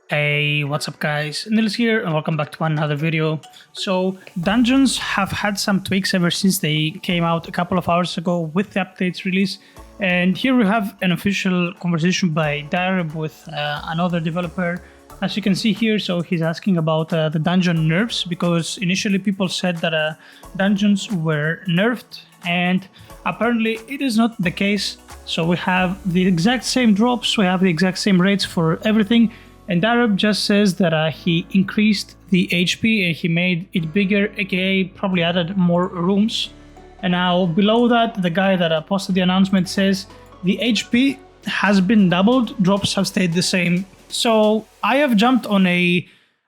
Hey, what's up guys? Nils here and welcome back to another video. So dungeons have had some tweaks ever since they came out a couple of hours ago with the updates release. And here we have an official conversation by Dareb with another developer. As you can see here, so he's asking about the dungeon nerfs because initially people said that dungeons were nerfed and apparently it is not the case. So we have the exact same drops, we have the exact same rates for everything. And Dareb just says that he increased the HP and he made it bigger, aka probably added more rooms. And now below that, the guy that posted the announcement says the HP has been doubled, drops have stayed the same. So I have jumped on a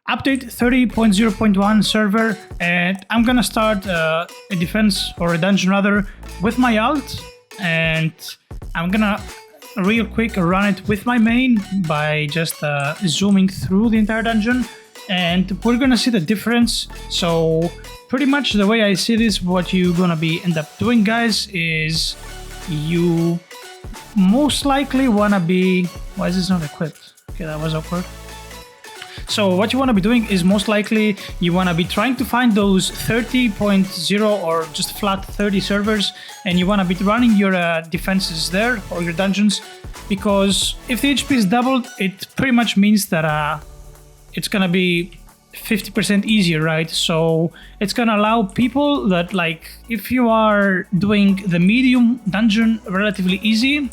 update 30.0.1 server and I'm gonna start a defense or a dungeon rather with my ult, and I'm gonna real quick run it with my main by just zooming through the entire dungeon, and we're gonna see the difference. So pretty much the way I see this, what you're gonna be end up doing guys is you most likely wanna be, why is this not equipped? Okay, that was awkward. So what you want to be doing is most likely you want to be trying to find those 30.0 or just flat 30 servers, and you want to be running your defenses there or your dungeons, because if the HP is doubled, it pretty much means that it's going to be 50% easier, right? So it's going to allow people that, like, if you are doing the medium dungeon relatively easy,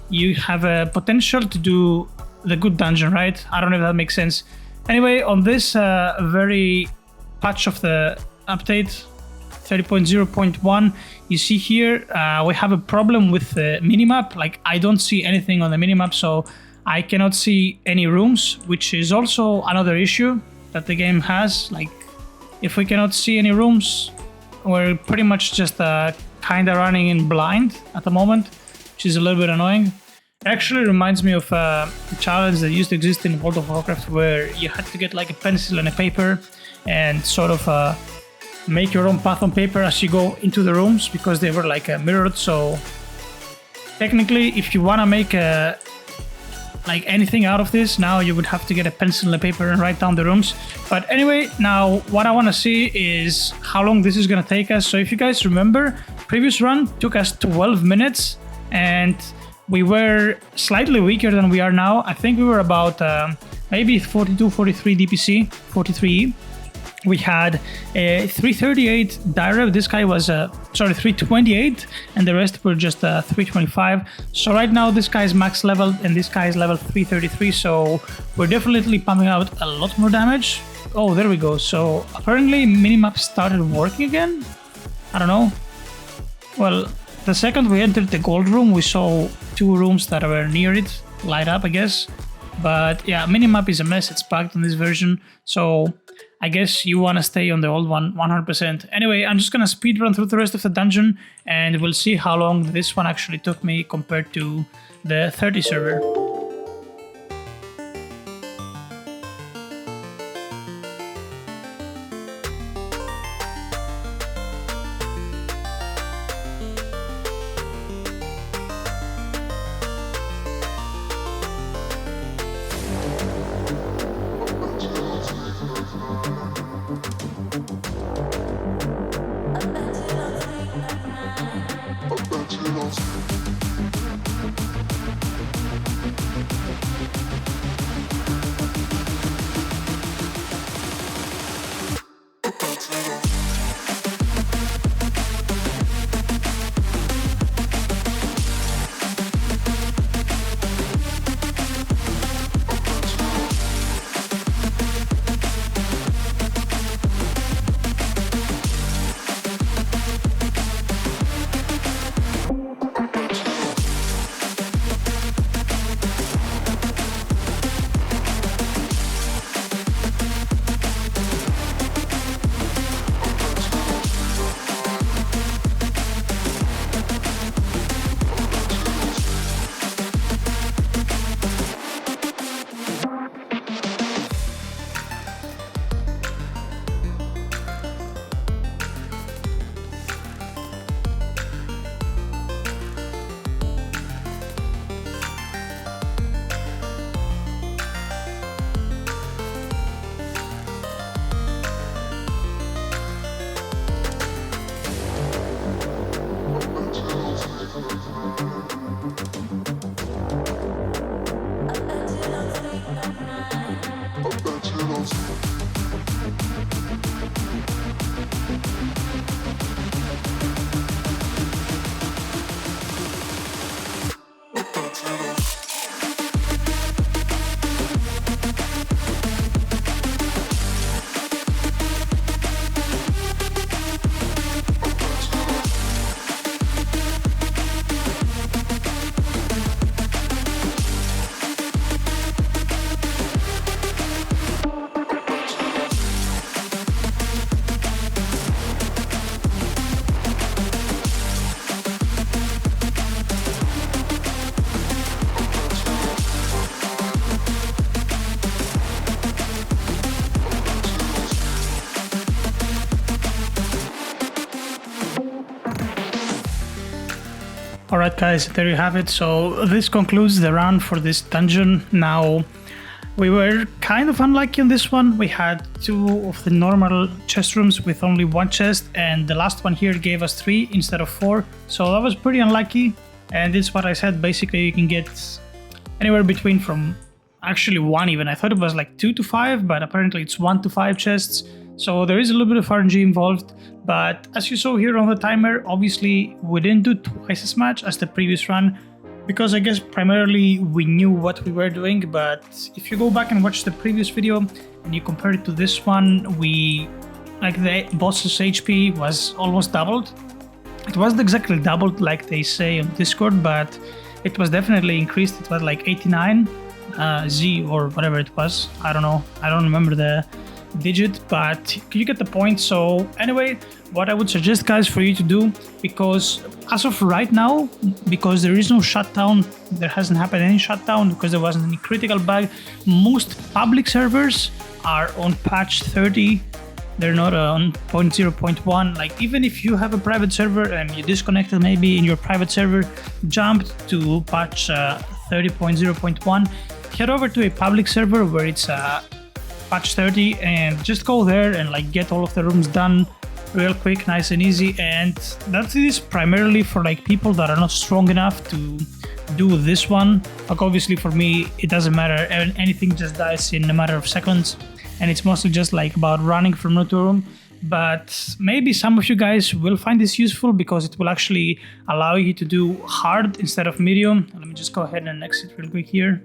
you have a potential to do the good dungeon, right? I don't know if that makes sense. Anyway, on this very patch of the update 30.0.1, you see here we have a problem with the minimap. Like, I don't see anything on the minimap, so I cannot see any rooms, which is also another issue that the game has. Like, if we cannot see any rooms, we're pretty much just kind of running in blind at the moment, which is a little bit annoying. It actually reminds me of a challenge that used to exist in World of Warcraft, where you had to get like a pencil and a paper and sort of make your own path on paper as you go into the rooms, because they were like mirrored. So technically, if you want to make like anything out of this, now you would have to get a pencil and a paper and write down the rooms. But anyway, now what I want to see is how long this is going to take us. So if you guys remember, previous run took us 12 minutes and we were slightly weaker than we are now. I think we were about maybe 42, 43 DPC, 43. We had a 338 Dareb. This guy was, 328, and the rest were just 325. So right now this guy is max level and this guy is level 333. So we're definitely pumping out a lot more damage. Oh, there we go. So apparently minimap started working again. I don't know. Well, the second we entered the gold room, we saw two rooms that were near it light up, I guess. But yeah, minimap is a mess. It's bugged on this version. So I guess you want to stay on the old one 100%. Anyway, I'm just going to speed run through the rest of the dungeon and we'll see how long this one actually took me compared to the 30 server. Alright guys, there you have it. So this concludes the run for this dungeon. Now, we were kind of unlucky on this one. We had 2 of the normal chest rooms with only 1 chest, and the last one here gave us 3 instead of 4. So that was pretty unlucky, and it's what I said. Basically, you can get anywhere between from actually 1 even. I thought it was like 2 to 5, but apparently it's 1 to 5 chests. So there is a little bit of RNG involved, but as you saw here on the timer, obviously we didn't do twice as much as the previous run, because I guess primarily we knew what we were doing. But if you go back and watch the previous video and you compare it to this one, the boss's HP was almost doubled. It wasn't exactly doubled like they say on Discord, but it was definitely increased. It was like 89 Z or whatever it was. I don't know. I don't remember the digit, but you get the point. So anyway, what I would suggest guys for you to do, because as of right now, because there is no shutdown, there hasn't happened any shutdown because there wasn't any critical bug, most public servers are on patch 30. They're not on 0.0.1. Like, even if you have a private server and you disconnected maybe in your private server, jumped to patch 30.0.1, head over to a public server where it's patch 30 and just go there and like get all of the rooms done real quick, nice and easy. And that is primarily for like people that are not strong enough to do this one. Like, obviously for me it doesn't matter, anything just dies in a matter of seconds, and it's mostly just like about running from room to room. But maybe some of you guys will find this useful because it will actually allow you to do hard instead of medium. Let me just go ahead and exit real quick here,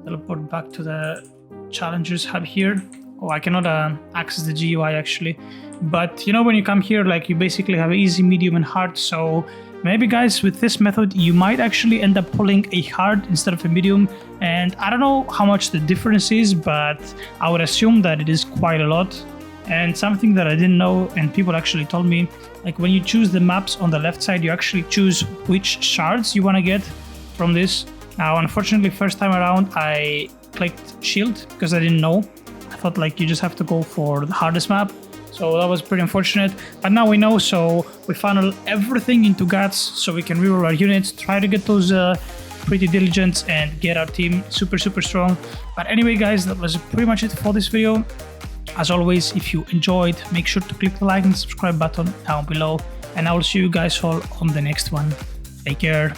teleport back to the challengers hub here. Oh, I cannot access the GUI actually, but you know, when you come here, like, you basically have easy, medium and hard. So maybe guys, with this method you might actually end up pulling a hard instead of a medium, and I don't know how much the difference is, but I would assume that it is quite a lot. And something that I didn't know and people actually told me, like, when you choose the maps on the left side, you actually choose which shards you want to get from this. Now unfortunately, first time around I clicked shield because I didn't know. I thought like you just have to go for the hardest map, so that was pretty unfortunate. But now we know, so we funnel everything into guts so we can reroll our units, try to get those pretty diligent and get our team super strong. But anyway guys, that was pretty much it for this video. As always, if you enjoyed, make sure to click the like and subscribe button down below, and I will see you guys all on the next one. Take care.